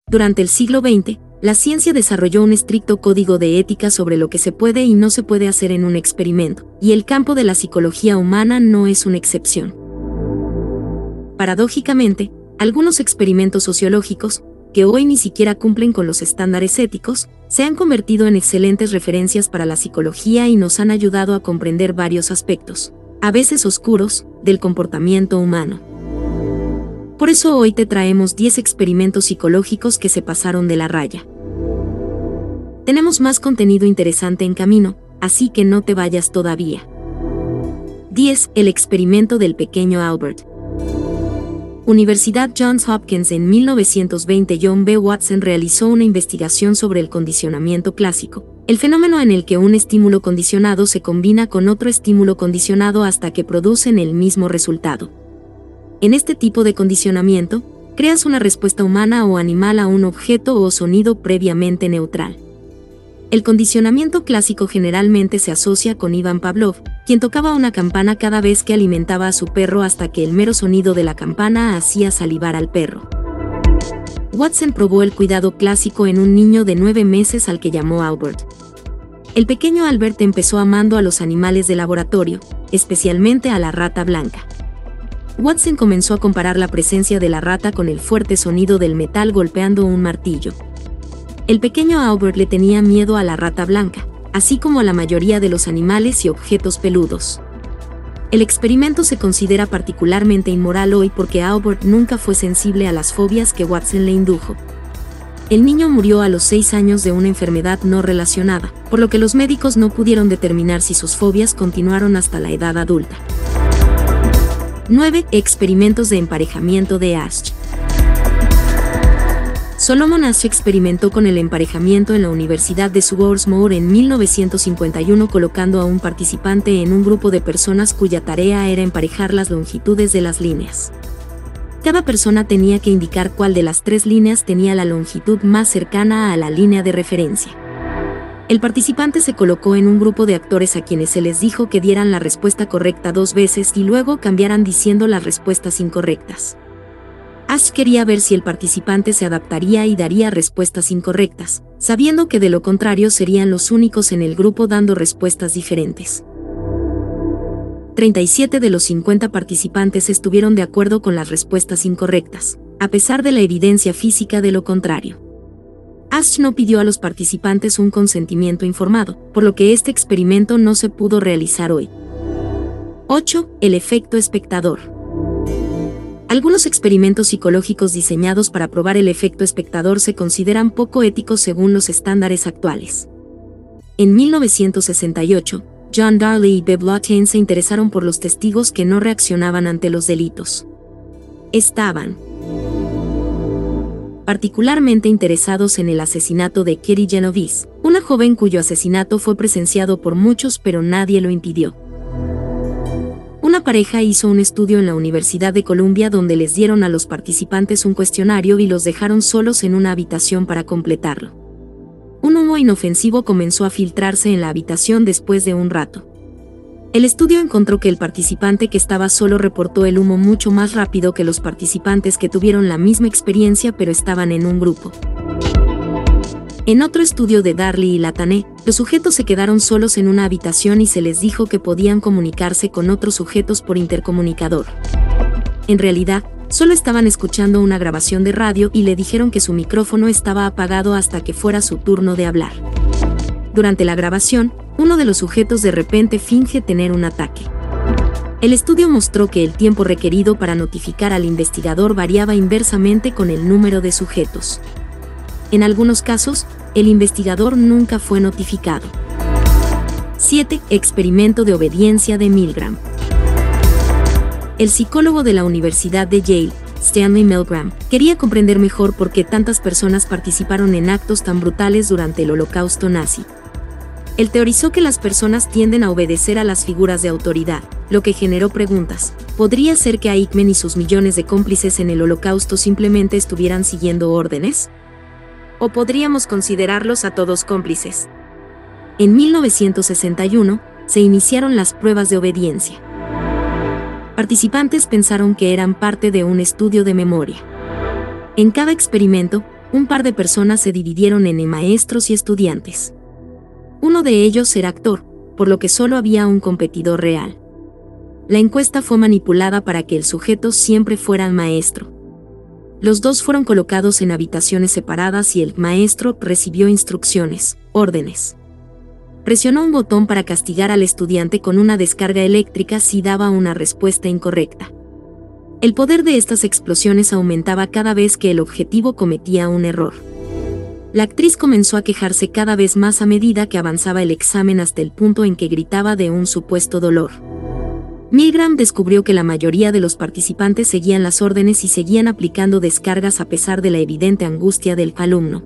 Durante el siglo XX, la ciencia desarrolló un estricto código de ética sobre lo que se puede y no se puede hacer en un experimento, y el campo de la psicología humana no es una excepción. Paradójicamente, algunos experimentos sociológicos, que hoy ni siquiera cumplen con los estándares éticos, se han convertido en excelentes referencias para la psicología y nos han ayudado a comprender varios aspectos, a veces oscuros, del comportamiento humano. Por eso hoy te traemos 10 experimentos psicológicos que se pasaron de la raya. Tenemos más contenido interesante en camino, así que no te vayas todavía. 10. El experimento del pequeño Albert. Universidad Johns Hopkins. En 1920 John B. Watson realizó una investigación sobre el condicionamiento clásico, el fenómeno en el que un estímulo condicionado se combina con otro estímulo condicionado hasta que producen el mismo resultado. En este tipo de condicionamiento, creas una respuesta humana o animal a un objeto o sonido previamente neutral. El condicionamiento clásico generalmente se asocia con Ivan Pavlov, quien tocaba una campana cada vez que alimentaba a su perro hasta que el mero sonido de la campana hacía salivar al perro. Watson probó el cuidado clásico en un niño de 9 meses al que llamó Albert. El pequeño Albert empezó amando a los animales de laboratorio, especialmente a la rata blanca. Watson comenzó a comparar la presencia de la rata con el fuerte sonido del metal golpeando un martillo. El pequeño Albert le tenía miedo a la rata blanca, así como a la mayoría de los animales y objetos peludos. El experimento se considera particularmente inmoral hoy porque Albert nunca fue sensible a las fobias que Watson le indujo. El niño murió a los 6 años de una enfermedad no relacionada, por lo que los médicos no pudieron determinar si sus fobias continuaron hasta la edad adulta. 9. Experimentos de emparejamiento de Asch. Solomon Asch experimentó con el emparejamiento en la Universidad de Swarthmore en 1951 colocando a un participante en un grupo de personas cuya tarea era emparejar las longitudes de las líneas. Cada persona tenía que indicar cuál de las 3 líneas tenía la longitud más cercana a la línea de referencia. El participante se colocó en un grupo de actores a quienes se les dijo que dieran la respuesta correcta 2 veces y luego cambiaran diciendo las respuestas incorrectas. Asch quería ver si el participante se adaptaría y daría respuestas incorrectas, sabiendo que de lo contrario serían los únicos en el grupo dando respuestas diferentes. 37 de los 50 participantes estuvieron de acuerdo con las respuestas incorrectas, a pesar de la evidencia física de lo contrario. Asch no pidió a los participantes un consentimiento informado, por lo que este experimento no se pudo realizar hoy. 8. El efecto espectador. Algunos experimentos psicológicos diseñados para probar el efecto espectador se consideran poco éticos según los estándares actuales. En 1968, John Darley y Bev Lawton se interesaron por los testigos que no reaccionaban ante los delitos. Estaban particularmente interesados en el asesinato de Kitty Genovese, una joven cuyo asesinato fue presenciado por muchos pero nadie lo impidió. Una pareja hizo un estudio en la Universidad de Columbia donde les dieron a los participantes un cuestionario y los dejaron solos en una habitación para completarlo. Un humo inofensivo comenzó a filtrarse en la habitación después de un rato. El estudio encontró que el participante que estaba solo reportó el humo mucho más rápido que los participantes que tuvieron la misma experiencia pero estaban en un grupo. En otro estudio de Darley y Latané, los sujetos se quedaron solos en una habitación y se les dijo que podían comunicarse con otros sujetos por intercomunicador. En realidad, solo estaban escuchando una grabación de radio y le dijeron que su micrófono estaba apagado hasta que fuera su turno de hablar. Durante la grabación, uno de los sujetos de repente finge tener un ataque. El estudio mostró que el tiempo requerido para notificar al investigador variaba inversamente con el número de sujetos. En algunos casos, el investigador nunca fue notificado. 7. Experimento de obediencia de Milgram. El psicólogo de la Universidad de Yale, Stanley Milgram, quería comprender mejor por qué tantas personas participaron en actos tan brutales durante el Holocausto nazi. Él teorizó que las personas tienden a obedecer a las figuras de autoridad, lo que generó preguntas. ¿Podría ser que Eichmann y sus millones de cómplices en el Holocausto simplemente estuvieran siguiendo órdenes? ¿O podríamos considerarlos a todos cómplices? En 1961, se iniciaron las pruebas de obediencia. Participantes pensaron que eran parte de un estudio de memoria. En cada experimento, un par de personas se dividieron en maestros y estudiantes. Uno de ellos era actor, por lo que solo había un competidor real. La encuesta fue manipulada para que el sujeto siempre fuera el maestro. Los dos fueron colocados en habitaciones separadas y el maestro recibió instrucciones, órdenes. Presionó un botón para castigar al estudiante con una descarga eléctrica si daba una respuesta incorrecta. El poder de estas explosiones aumentaba cada vez que el objetivo cometía un error. La actriz comenzó a quejarse cada vez más a medida que avanzaba el examen hasta el punto en que gritaba de un supuesto dolor. Milgram descubrió que la mayoría de los participantes seguían las órdenes y seguían aplicando descargas a pesar de la evidente angustia del alumno.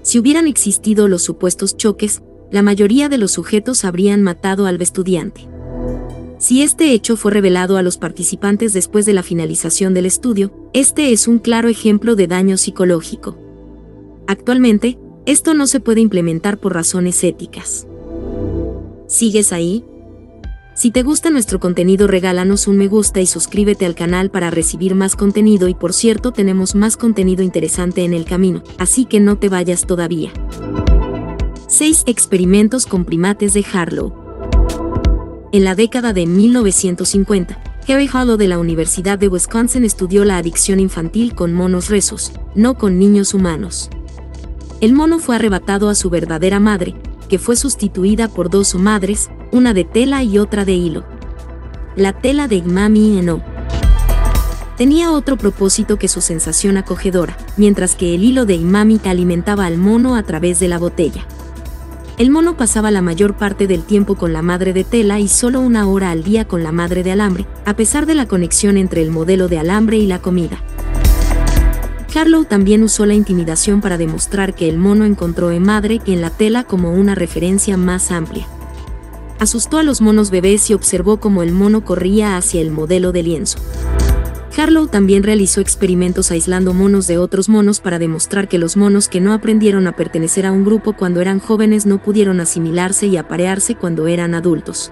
Si hubieran existido los supuestos choques, la mayoría de los sujetos habrían matado al estudiante. Si este hecho fue revelado a los participantes después de la finalización del estudio, este es un claro ejemplo de daño psicológico. Actualmente, esto no se puede implementar por razones éticas. ¿Sigues ahí? Si te gusta nuestro contenido, regálanos un me gusta y suscríbete al canal para recibir más contenido, y por cierto, tenemos más contenido interesante en el camino, así que no te vayas todavía. 6 experimentos con primates de Harlow. En la década de 1950, Harry Harlow de la Universidad de Wisconsin estudió la adicción infantil con monos rezos, no con niños humanos. El mono fue arrebatado a su verdadera madre, que fue sustituida por 2 madres, una de tela y otra de hilo. La tela de Imami no tenía otro propósito que su sensación acogedora, mientras que el hilo de Imami alimentaba al mono a través de la botella. El mono pasaba la mayor parte del tiempo con la madre de tela y solo 1 hora al día con la madre de alambre, a pesar de la conexión entre el modelo de alambre y la comida. Harlow también usó la intimidación para demostrar que el mono encontró en madre y en la tela como una referencia más amplia. Asustó a los monos bebés y observó cómo el mono corría hacia el modelo de lienzo. Harlow también realizó experimentos aislando monos de otros monos para demostrar que los monos que no aprendieron a pertenecer a un grupo cuando eran jóvenes no pudieron asimilarse y aparearse cuando eran adultos.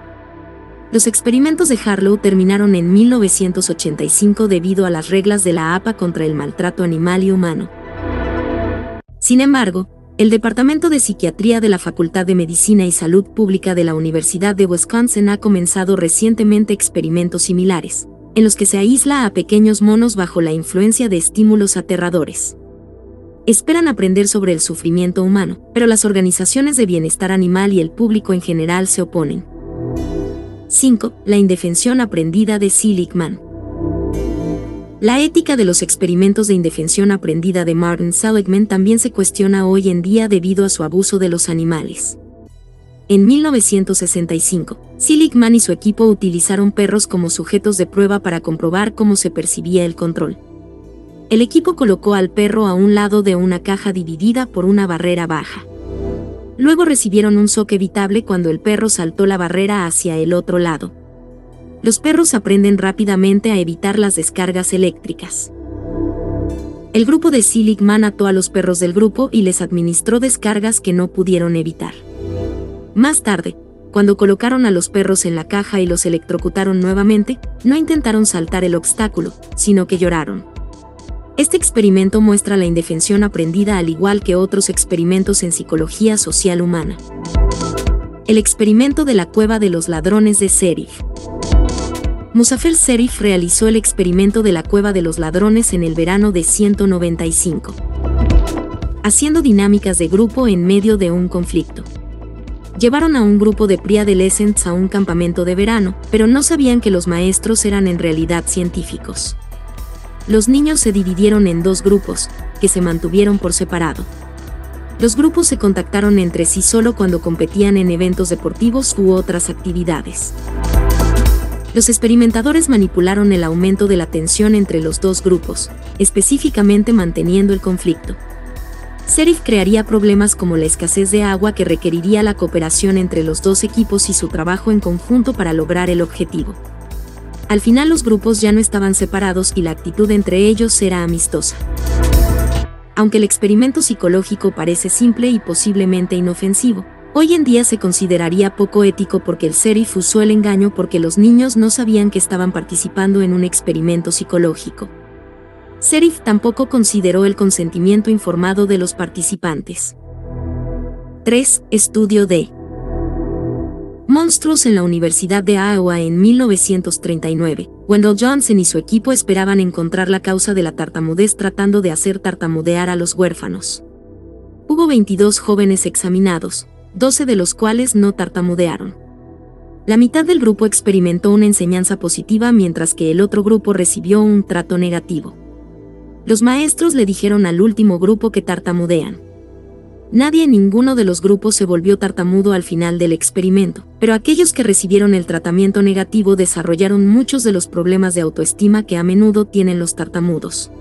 Los experimentos de Harlow terminaron en 1985 debido a las reglas de la APA contra el maltrato animal y humano. Sin embargo, el Departamento de Psiquiatría de la Facultad de Medicina y Salud Pública de la Universidad de Wisconsin ha comenzado recientemente experimentos similares, en los que se aísla a pequeños monos bajo la influencia de estímulos aterradores. Esperan aprender sobre el sufrimiento humano, pero las organizaciones de bienestar animal y el público en general se oponen. 5. La indefensión aprendida de Seligman. La ética de los experimentos de indefensión aprendida de Martin Seligman también se cuestiona hoy en día debido a su abuso de los animales. En 1965, Seligman y su equipo utilizaron perros como sujetos de prueba para comprobar cómo se percibía el control. El equipo colocó al perro a un lado de una caja dividida por una barrera baja. Luego recibieron un shock evitable cuando el perro saltó la barrera hacia el otro lado. Los perros aprenden rápidamente a evitar las descargas eléctricas. El grupo de Seligman ató a los perros del grupo y les administró descargas que no pudieron evitar. Más tarde, cuando colocaron a los perros en la caja y los electrocutaron nuevamente, no intentaron saltar el obstáculo, sino que lloraron. Este experimento muestra la indefensión aprendida al igual que otros experimentos en psicología social humana. El experimento de la cueva de los ladrones de Sheriff. Muzaffer Sheriff realizó el experimento de la cueva de los ladrones en el verano de 1995, haciendo dinámicas de grupo en medio de un conflicto. Llevaron a un grupo de preadolescentes a un campamento de verano, pero no sabían que los maestros eran en realidad científicos. Los niños se dividieron en 2 grupos, que se mantuvieron por separado. Los grupos se contactaron entre sí solo cuando competían en eventos deportivos u otras actividades. Los experimentadores manipularon el aumento de la tensión entre los 2 grupos, específicamente manteniendo el conflicto. Sheriff crearía problemas como la escasez de agua que requeriría la cooperación entre los 2 equipos y su trabajo en conjunto para lograr el objetivo. Al final los grupos ya no estaban separados y la actitud entre ellos era amistosa. Aunque el experimento psicológico parece simple y posiblemente inofensivo, hoy en día se consideraría poco ético porque el sheriff usó el engaño porque los niños no sabían que estaban participando en un experimento psicológico. Sheriff tampoco consideró el consentimiento informado de los participantes. 3. Estudio de monstruos en la Universidad de Iowa en 1939. Wendell Johnson y su equipo esperaban encontrar la causa de la tartamudez tratando de hacer tartamudear a los huérfanos. Hubo 22 jóvenes examinados, 12 de los cuales no tartamudearon. La mitad del grupo experimentó una enseñanza positiva mientras que el otro grupo recibió un trato negativo. Los maestros le dijeron al último grupo que tartamudean. Nadie en ninguno de los grupos se volvió tartamudo al final del experimento, pero aquellos que recibieron el tratamiento negativo desarrollaron muchos de los problemas de autoestima que a menudo tienen los tartamudos.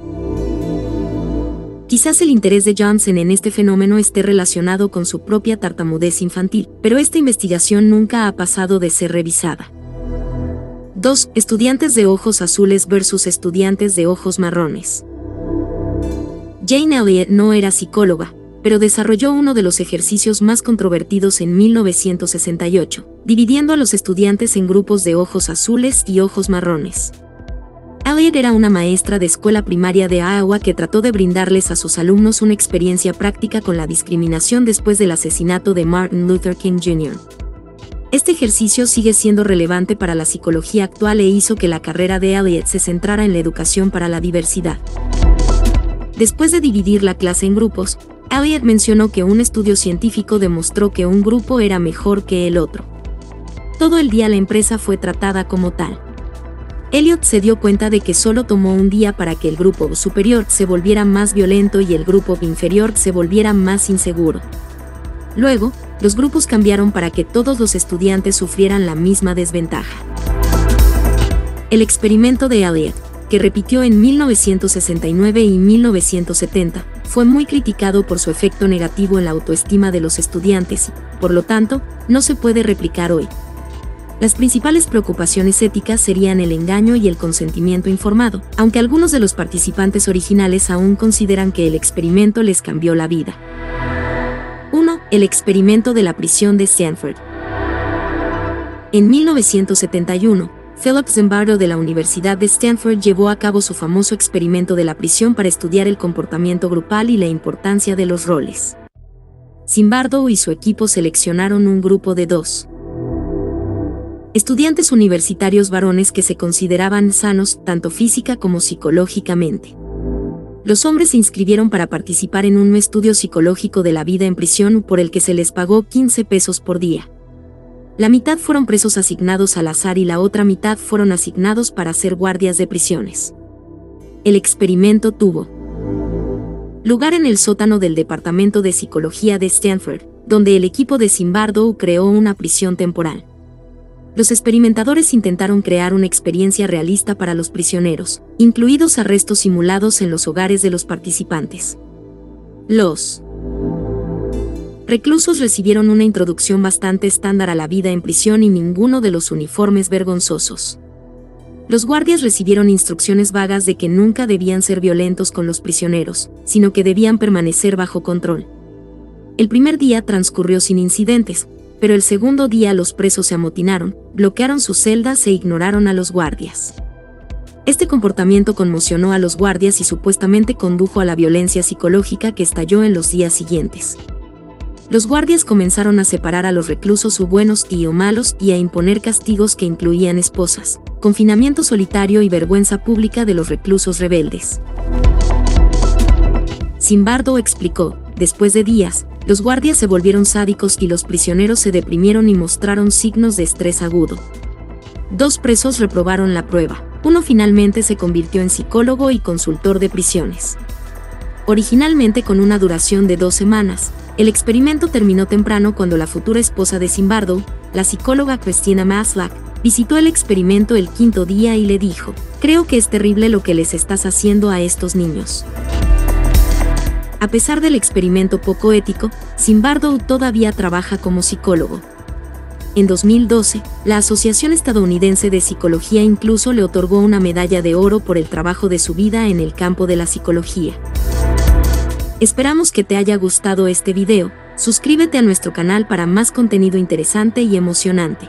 Quizás el interés de Johnson en este fenómeno esté relacionado con su propia tartamudez infantil, pero esta investigación nunca ha pasado de ser revisada. 2. Estudiantes de ojos azules versus estudiantes de ojos marrones. Jane Elliott no era psicóloga, pero desarrolló uno de los ejercicios más controvertidos en 1968, dividiendo a los estudiantes en grupos de ojos azules y ojos marrones. Elliott era una maestra de escuela primaria de Iowa que trató de brindarles a sus alumnos una experiencia práctica con la discriminación después del asesinato de Martin Luther King Jr. Este ejercicio sigue siendo relevante para la psicología actual e hizo que la carrera de Elliott se centrara en la educación para la diversidad. Después de dividir la clase en grupos, Elliott mencionó que un estudio científico demostró que un grupo era mejor que el otro. Todo el día la empresa fue tratada como tal. Elliott se dio cuenta de que solo tomó un día para que el grupo superior se volviera más violento y el grupo inferior se volviera más inseguro. Luego, los grupos cambiaron para que todos los estudiantes sufrieran la misma desventaja. El experimento de Elliott, que repitió en 1969 y 1970, fue muy criticado por su efecto negativo en la autoestima de los estudiantes y, por lo tanto, no se puede replicar hoy. Las principales preocupaciones éticas serían el engaño y el consentimiento informado, aunque algunos de los participantes originales aún consideran que el experimento les cambió la vida. 1. El experimento de la prisión de Stanford. En 1971, Philip Zimbardo de la Universidad de Stanford llevó a cabo su famoso experimento de la prisión para estudiar el comportamiento grupal y la importancia de los roles. Zimbardo y su equipo seleccionaron un grupo de 2 estudiantes universitarios varones que se consideraban sanos tanto física como psicológicamente. Los hombres se inscribieron para participar en un estudio psicológico de la vida en prisión por el que se les pagó $15 por día. La mitad fueron presos asignados al azar y la otra mitad fueron asignados para ser guardias de prisiones. El experimento tuvo lugar en el sótano del Departamento de Psicología de Stanford, donde el equipo de Zimbardo creó una prisión temporal. Los experimentadores intentaron crear una experiencia realista para los prisioneros, incluidos arrestos simulados en los hogares de los participantes. Los reclusos recibieron una introducción bastante estándar a la vida en prisión y ninguno de los uniformes vergonzosos. Los guardias recibieron instrucciones vagas de que nunca debían ser violentos con los prisioneros, sino que debían permanecer bajo control. El primer día transcurrió sin incidentes, pero el segundo día los presos se amotinaron, bloquearon sus celdas e ignoraron a los guardias. Este comportamiento conmocionó a los guardias y supuestamente condujo a la violencia psicológica que estalló en los días siguientes. Los guardias comenzaron a separar a los reclusos buenos y malos y a imponer castigos que incluían esposas, confinamiento solitario y vergüenza pública de los reclusos rebeldes. Zimbardo explicó: después de días, los guardias se volvieron sádicos y los prisioneros se deprimieron y mostraron signos de estrés agudo. 2 presos reprobaron la prueba. Uno finalmente se convirtió en psicólogo y consultor de prisiones. Originalmente con una duración de 2 semanas, el experimento terminó temprano cuando la futura esposa de Zimbardo, la psicóloga Christina Maslach, visitó el experimento el 5º día y le dijo: creo que es terrible lo que les estás haciendo a estos niños. A pesar del experimento poco ético, Zimbardo todavía trabaja como psicólogo. En 2012, la Asociación Estadounidense de Psicología incluso le otorgó una medalla de oro por el trabajo de su vida en el campo de la psicología. Esperamos que te haya gustado este video. Suscríbete a nuestro canal para más contenido interesante y emocionante.